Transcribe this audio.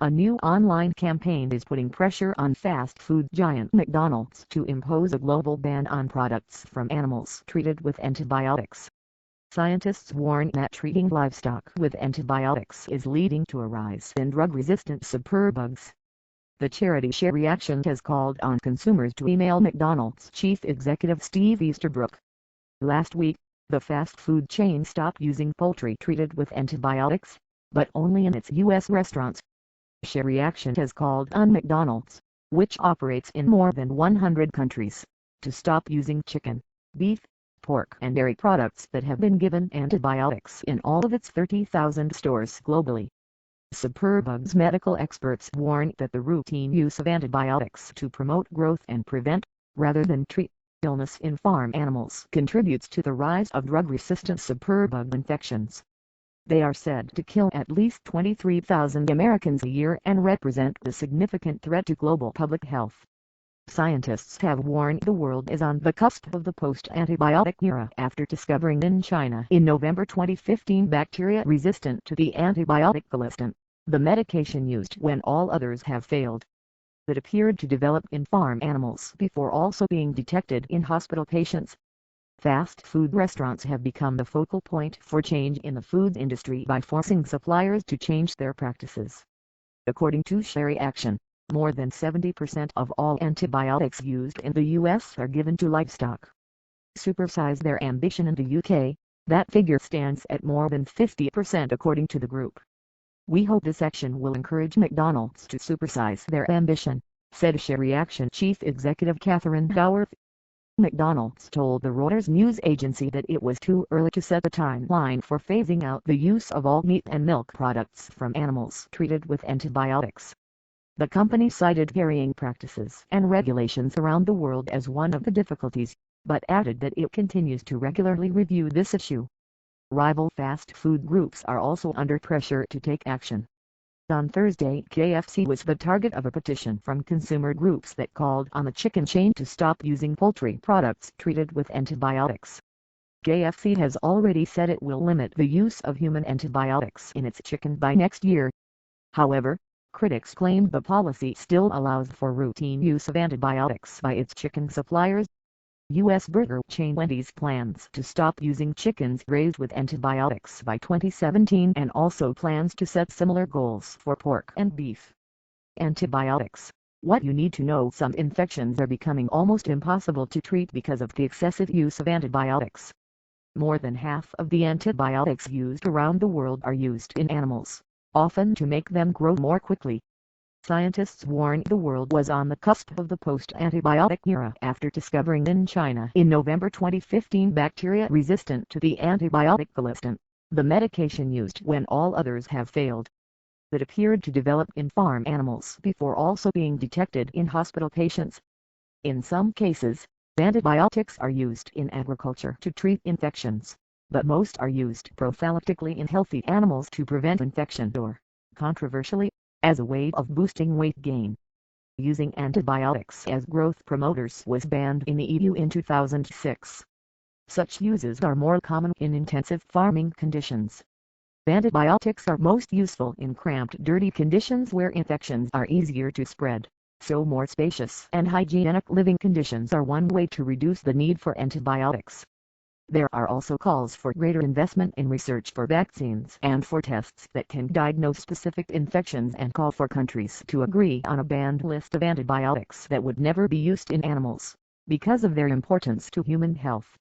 A new online campaign is putting pressure on fast food giant McDonald's to impose a global ban on products from animals treated with antibiotics. Scientists warn that treating livestock with antibiotics is leading to a rise in drug-resistant superbugs. The charity ShareAction has called on consumers to email McDonald's chief executive Steve Easterbrook. Last week, the fast food chain stopped using poultry treated with antibiotics, but only in its U.S. restaurants. ShareAction has called on McDonald's, which operates in more than 100 countries, to stop using chicken, beef, pork and dairy products that have been given antibiotics in all of its 30,000 stores globally. Superbugs medical experts warn that the routine use of antibiotics to promote growth and prevent, rather than treat, illness in farm animals contributes to the rise of drug-resistant superbug infections. They are said to kill at least 23,000 Americans a year and represent a significant threat to global public health. Scientists have warned the world is on the cusp of the post-antibiotic era after discovering in China in November 2015 bacteria resistant to the antibiotic colistin, the medication used when all others have failed. That appeared to develop in farm animals before also being detected in hospital patients. Fast food restaurants have become the focal point for change in the food industry by forcing suppliers to change their practices. According to ShareAction, more than 70% of all antibiotics used in the U.S. are given to livestock. Supersize their ambition in the U.K., that figure stands at more than 50% according to the group. "We hope this action will encourage McDonald's to supersize their ambition," said ShareAction chief executive Catherine Howarth. McDonald's told the Reuters news agency that it was too early to set a timeline for phasing out the use of all meat and milk products from animals treated with antibiotics. The company cited varying practices and regulations around the world as one of the difficulties, but added that it continues to regularly review this issue. Rival fast food groups are also under pressure to take action. On Thursday, KFC was the target of a petition from consumer groups that called on the chicken chain to stop using poultry products treated with antibiotics. KFC has already said it will limit the use of human antibiotics in its chicken by next year. However, critics claim the policy still allows for routine use of antibiotics by its chicken suppliers. U.S. burger chain Wendy's plans to stop using chickens raised with antibiotics by 2017 and also plans to set similar goals for pork and beef. Antibiotics. What you need to know: some infections are becoming almost impossible to treat because of the excessive use of antibiotics. More than half of the antibiotics used around the world are used in animals, often to make them grow more quickly. Scientists warned the world was on the cusp of the post-antibiotic era after discovering in China in November 2015 bacteria resistant to the antibiotic colistin, the medication used when all others have failed. That appeared to develop in farm animals before also being detected in hospital patients. In some cases, antibiotics are used in agriculture to treat infections, but most are used prophylactically in healthy animals to prevent infection or, controversially, as a way of boosting weight gain. Using antibiotics as growth promoters was banned in the EU in 2006. Such uses are more common in intensive farming conditions. Antibiotics are most useful in cramped, dirty conditions where infections are easier to spread, so more spacious and hygienic living conditions are one way to reduce the need for antibiotics. There are also calls for greater investment in research for vaccines and for tests that can diagnose specific infections and call for countries to agree on a banned list of antibiotics that would never be used in animals, because of their importance to human health.